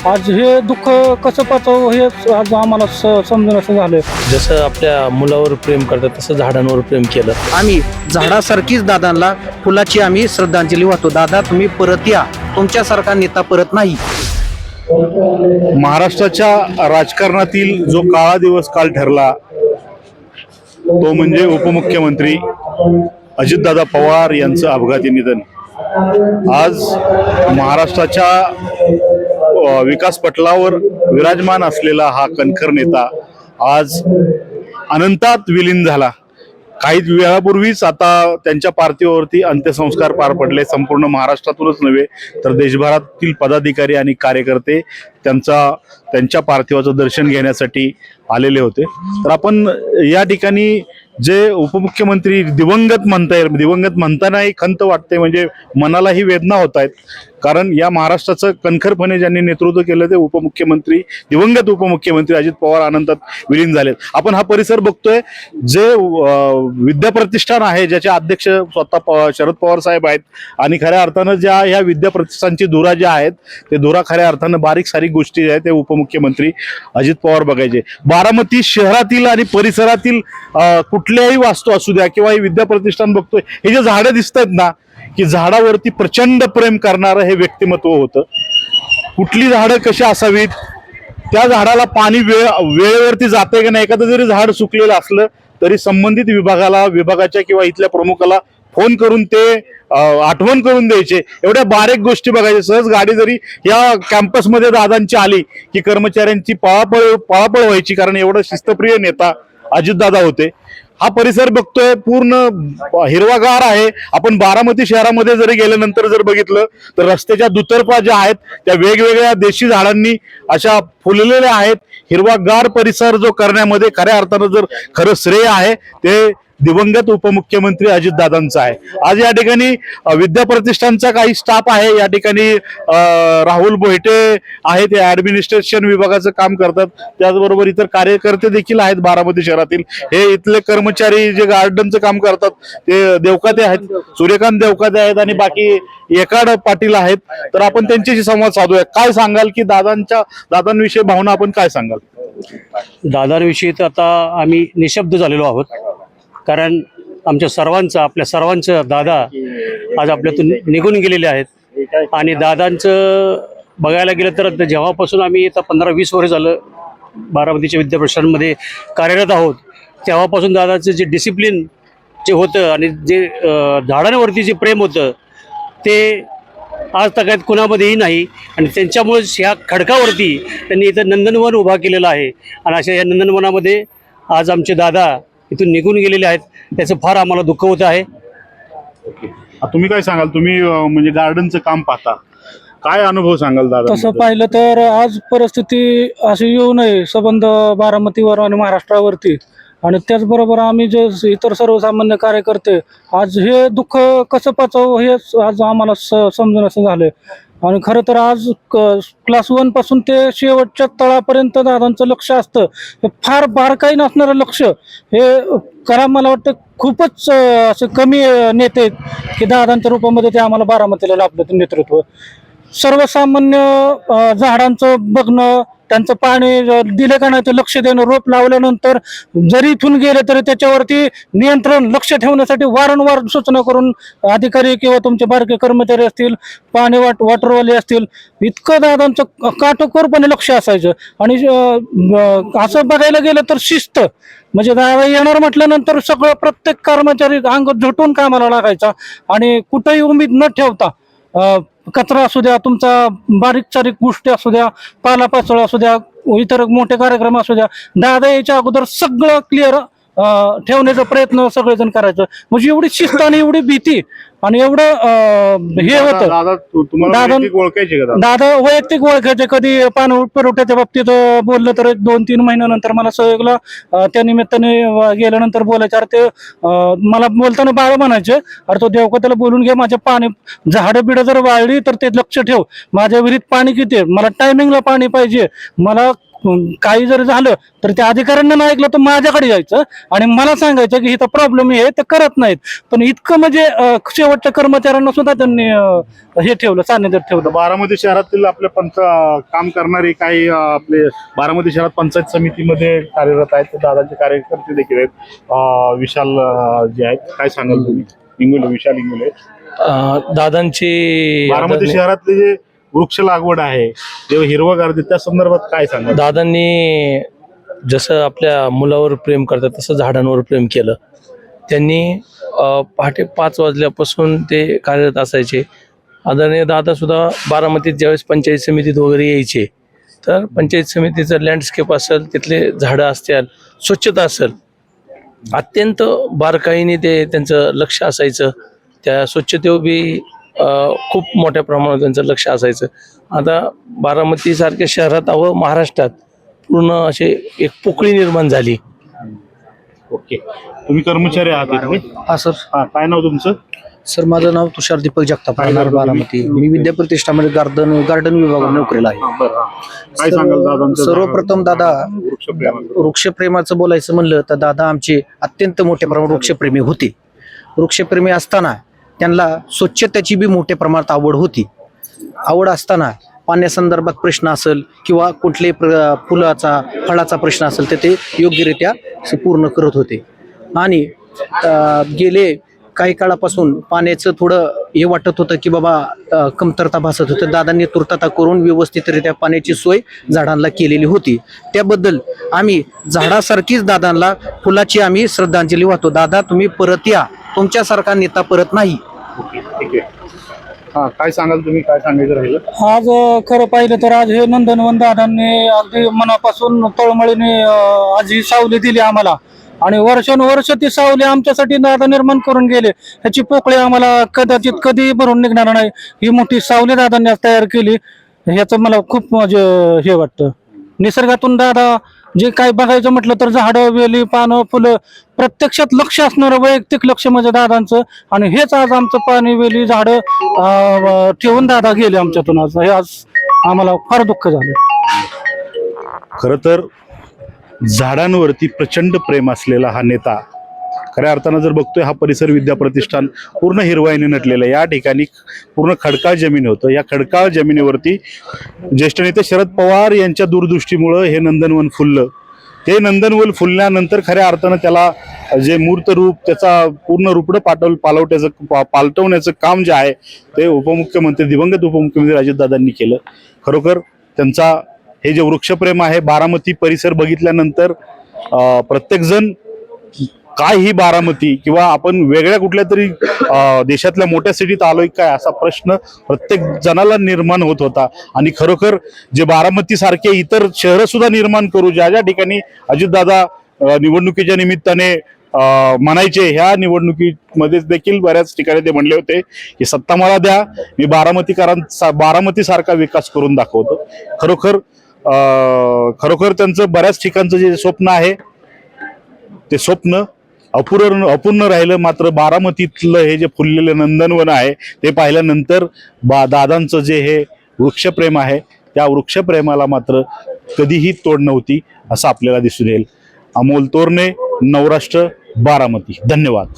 आज हे दुःख कसं पाचावं हे आज आम्हाला समजून असं झालंय. जसं आपल्या मुलावर प्रेम करतात तसं झाडांवर प्रेम केलं. आम्ही झाडासारखीच दादांना फुलाची आम्ही श्रद्धांजली वाहतो. दादा तुम्ही परत या, तुमच्यासारखा नेता परत नाही. महाराष्ट्राच्या राजकारणातील जो काळा दिवस काल ठरला तो म्हणजे उपमुख्यमंत्री अजितदादा पवार यांचं अपघाती निधन. आज महाराष्ट्राच्या विकास पटलावर विराजमान असलेला हा कणखर नेता आज अनंतात विलीन झाला. काही वेळापूर्वीच आता त्यांच्या पार्थिवावरती अंत्यसंस्कार पार पडले. संपूर्ण महाराष्ट्रातूनच नव्हे तर देशभरातील पदाधिकारी आणि कार्यकर्ते त्यांच्या पार्थिवाचं दर्शन घेण्यासाठी आलेले होते. तर आपण या ठिकाणी जे उपमुख्यमंत्री दिवंगत म्हणतानाही खंत वाटते, म्हणजे मनालाही वेदना होत आहेत. कारण या महाराष्ट्राचं कणखरपणे ज्यांनी नेतृत्व केलं ते दिवंगत उपमुख्यमंत्री अजित पवार अनंतात विलीन झालेत. आपण हा परिसर बघतोय, जे विद्याप्रतिष्ठान आहे ज्याचे अध्यक्ष स्वतः शरद पवार साहेब आहेत आणि खऱ्या अर्थानं ज्या ह्या विद्याप्रतिष्ठानची धुरा ज्या आहेत ते धुरा खऱ्या अर्थानं बारीक सारीक गोष्टी आहेत ते उपमुख्यमंत्री अजित पवार बघायचे. बारामती शहरातील आणि परिसरातील कुठल्याही वास्तू असू द्या किंवा हे विद्याप्रतिष्ठान बघतोय, हे जे झाडं दिसत आहेत ना, की झाडावरती प्रचंड प्रेम करणारं हे व्यक्तिमत्व होतं. कुठली झाडं कशी असावीत, त्या झाडाला पाणी वेळेवरती जाते का नाही, एखादं जरी झाड सुकलेलं असलं तरी संबंधित विभागाच्या किंवा इथल्या प्रमुखाला फोन करून ते आठवण करून द्यायचे. एवढ्या बारीक गोष्टी बघायच्या. सहज गाडी जरी या कॅम्पसमध्ये दादांची आली की कर्मचाऱ्यांची पळापळ व्हायची, कारण एवढं शिस्तप्रिय नेता अजितदादा होते. हा परिसर बघतोय पूर्ण हिरवागार आहे. आपण बारामती शहरामध्ये जरी गेल्यानंतर जर बघितलं तर रस्त्याच्या दुतर्फा ज्या आहेत त्या वेगवेगळ्या देशी झाडांनी अशा फुललेल्या आहेत. हिरवागार परिसर जो करण्यामध्ये खऱ्या अर्थानं जर खरं श्रेय आहे ते दिवंगत उपमुख्यमंत्री अजितदादांचा आहे. आज या ठिकाणी विद्याप्रतिष्ठानचा काही स्टाफ आहे. या ठिकाणी राहुल बोहेटे आहेत, ते ऍडमिनिस्ट्रेशन विभागाचं काम करतात. त्याचबरोबर इतर कार्यकर्ते देखील आहेत बारामती शहरातील. हे इथले कर्मचारी जे गार्डनचं काम करतात ते देवकाते आहेत, सूर्यकांत देवकाते आहेत आणि बाकी एकाड पाटील आहेत. तर आपण त्यांच्याशी संवाद साधूया. काय सांगाल की दादांविषयी भावना आपण काय सांगाल? दादांविषयी तर आता आम्ही निशब्द झालेलो आहोत, कारण आपल्या सर्वांचं दादा आज आपल्यातून निघून गेलेले आहेत. आणि दादांचं बघायला गेलं तर जेव्हापासून आम्ही आता 15-20 वर्ष झालं बारामतीच्या विद्याप्रतिष्ठानमध्ये कार्यरत आहोत, तेव्हापासून दादाचं जे डिसिप्लिन जे होतं आणि जे झाडांवरती जे प्रेम होतं ते आज तगायत कुणामध्येही नाही. आणि त्यांच्यामुळेच ह्या खडकावरती त्यांनी इथं नंदनवन उभा केलेलं आहे. आणि अशा या नंदनवनामध्ये आज आमचे दादा इथून निघून गेलेले आहेत. त्याचं फार आम्हाला दुःख होत आहे. तुम्ही काय सांगाल? तुम्ही म्हणजे गार्डनचं काम पाहता, काय अनुभव सांगाल दादा? तसं पाहिलं तर आज परिस्थिती अशी येऊ नये संबंध बारामतीवर आणि महाराष्ट्रावरती. आणि त्याचबरोबर आम्ही जे इतर सर्वसामान्य कार्यकर्ते आज हे दुःख कसं पाचावं हे आज आम्हाला समजून असं झालंय. आणि खरं तर आज क्लास 1 पासून ते शेवटच्या तळापर्यंत दादांचं लक्ष असतं. हे फार बारकाई नसणारं लक्ष हे करा. मला वाटतं खूपच असे कमी नेते आहेत की दादांच्या रूपामध्ये ते आम्हाला बारामतीला लाभलं ते नेतृत्व. सर्वसामान्य झाडांचं बघणं, त्यांचं पाणी दिलं का नाही ते लक्ष देणं, रोप लावल्यानंतर जरी इथून गेले तरी त्याच्यावरती नियंत्रण लक्ष ठेवण्यासाठी वारंवार सूचना करून अधिकारी किंवा तुमचे बारके कर्मचारी असतील, पाणी वॉटरवाले असतील, इतकं दादांचं काटेकोरपणे लक्ष असायचं. आणि असं बघायला गेलं तर शिस्त म्हणजे दादा येणार म्हटल्यानंतर सगळं प्रत्येक कर्मचारी अंग झटून कामाला लागायचा. आणि कुठेही उमेद न ठेवता कचरा असू द्या, तुमचा बारीक सारीक गोष्टी असू द्या, पालापाचोळा असू द्या, इतर मोठे कार्यक्रम असू द्या, दादा याच्या अगोदर सगळं क्लिअर ठेवण्याचा प्रयत्न सगळेजण करायचं. म्हणजे एवढी शिस्त आणि एवढी भीती आणि एवढं हे होतं. दादा वैयक्तिक ओळखायचे. कधी पाणी पुरवठ्याच्या बाबतीत बोललं तर 2-3 महिन्यानंतर मला सहयोगला त्या निमित्ताने गेल्यानंतर बोलायचे. अरे ते मला बोलताना बाळ म्हणायचे, अरे तो देवका त्याला बोलून घे, माझ्या पाणी झाडं बिडं जर वाळली तर ते लक्ष ठेव, माझ्या विहिरीत पाणी किती आहे, मला टायमिंगला पाणी पाहिजे, मला काही जर झालं तर त्या अधिकाऱ्यांना नाही ऐकलं तर माझ्याकडे यायचं आणि मला सांगायचं की इथं प्रॉब्लेम आहे ते करत नाहीत. पण इतकं म्हणजे शेवट शेवटच्या कर्मचाऱ्यांना सुद्धा त्यांनी हे ठेवलं, सान्निध्यात ठेवलं. बारामती शहरातील आपले काम करणारे काही आपले बारामती शहरात पंचायत समितीमध्ये कार्यरत आहेत, ते दादांचे कार्यकर्ते देखील आहेत. विशाल जे आहेत, काय सांगाल तुम्ही? इंगोले, विशाल इंगोले. दादांची बारामती शहरातले जे वृक्ष लागवड आहे, जे हिरवगार त्या संदर्भात काय सांगाल? दादांनी जसं आपल्या मुलावर प्रेम करतात तसं झाडांवर प्रेम केलं. त्यांनी पहाटे 5 वाजल्यापासून ते कार्यरत असायचे. आदरणीय दादा सुद्धा बारामतीत ज्यावेळेस पंचायत समितीत वगैरे यायचे, तर पंचायत समितीचं लँडस्केप असेल, तिथले झाडं असतील, स्वच्छता असेल, अत्यंत बारकाईने ते त्यांचं लक्ष असायचं. त्या स्वच्छतेवर बी खूप मोठ्या प्रमाणात त्यांचं लक्ष असायचं. आता बारामतीसारख्या शहरात महाराष्ट्रात पूर्ण असे एक पोकळी निर्माण झाली. ओके, तुम्ही कर्मचारी आहात इथे? हा सर. काय नाव तुमचं? सर माझं नाव तुषार दीपक जगताप, काय राहणार करता तुम्ही? बारामती. मी विद्याप्रतिष्ठामध्ये गार्डन विभागात नोकरीला आहे. काय सांगाल दादांचं? सर्वप्रथम दादा वृक्षप्रेम. वृक्षप्रेमाचं बोलायचं म्हणलं तर दादा आमचे अत्यंत मोठ्या प्रमाणात वृक्षप्रेमी होते. वृक्षप्रेमी असताना त्यांना स्वच्छतेची बी मोठ्या प्रमाणात आवड होती. आवड असताना पाण्यासंदर्भात प्रश्न असेल किंवा कुठल्याही फुलाचा फळाचा प्रश्न असेल तर ते योग्यरित्या पूर्ण करत होते. आणि गेले काही काळापासून पाण्याचं थोडं हे वाटत होतं की बाबा कमतरता भासत होतं. दादांनी तुर्तता करून व्यवस्थितरित्या पाण्याची सोय झाडांना केलेली होती. त्याबद्दल आम्ही झाडासारखीच दादांना फुलाची आम्ही श्रद्धांजली वाहतो. दादा तुम्ही परत या, तुमच्यासारखा नेता परत नाही. ओके, ठीक आहे. काय सांगाल तुम्ही? काय सांगायचं राहिलं? आज खरं पाहिलं तर आज हे नंदनवन दादांनी अगदी मनापासून तळमळीने आज ही सावली दिली आम्हाला, आणि वर्षानुवर्ष ती सावली आमच्यासाठी दादा निर्माण करून गेले. ह्याची पोकळी आम्हाला कदाचित कधी भरून निघणार नाही. ही मोठी सावली दादांनी आज तयार केली, ह्याचं मला खूप हे वाटतं. निसर्गातून दादा जे काय बघायचं म्हटलं तर झाडं, वेली, पानं, फुलं, प्रत्यक्षात लक्ष असणारं वैयक्तिक लक्ष म्हणजे दादांचं. आणि हेच आज आमचं पाणी, वेली, झाडं ठेवून दादा गेले आमच्यातून. आज हे आज आम्हाला फार दुःख झालं. खरं तर झाडांवरती प्रचंड प्रेम असलेला हा नेता, खऱ्या अर्थानं जर बघतोय हा परिसर विद्या प्रतिष्ठान पूर्ण हिरवाईने नटलेलं आहे. या ठिकाणी पूर्ण खडकाळ जमीन होतं. या खडकाळ जमिनीवरती ज्येष्ठ नेते शरद पवार यांच्या दूरदृष्टीमुळं हे नंदनवन फुललं. ते नंदनवन फुलल्यानंतर खऱ्या अर्थानं त्याला जे मूर्त रूप, त्याचा पूर्ण रूपडं पालटवण्याचं काम जे आहे ते उपमुख्यमंत्री, दिवंगत उपमुख्यमंत्री अजितदादांनी केलं. खरोखर त्यांचा हे जे वृक्षप्रेम आहे, बारामती परिसर बघितल्यानंतर प्रत्येकजण काय ही बारामती किंवा आपण वेगळ्या कुठल्या तरी देशातल्या मोठ्या सिटीत आलोय काय असा प्रश्न प्रत्येक जणाला निर्माण होत होता. आणि खरोखर जे बारामती सारखे इतर शहरं सुद्धा निर्माण करू, ज्या ज्या ठिकाणी अजितदादा निवडणुकीच्या निमित्ताने म्हणायचे, ह्या निवडणुकीमध्ये देखील बऱ्याच ठिकाणी ते म्हणले होते की सत्ता मला द्या, मी बारामती सारखा विकास करून दाखवतो. खरोखर त्यांचं बऱ्याच ठिकाणचं जे स्वप्न आहे ते स्वप्न अपूर्ण राहिलं. मात्र बारामतीतलं हे जे फुललेलं नंदनवन आहे ते पाहिल्यानंतर दादांचं जे हे वृक्षप्रेम आहे त्या वृक्षप्रेमाला मात्र कधीही तोड नव्हती असं आपल्याला दिसून येईल. अमोल तोरणे, नवराष्ट्र, बारामती. धन्यवाद.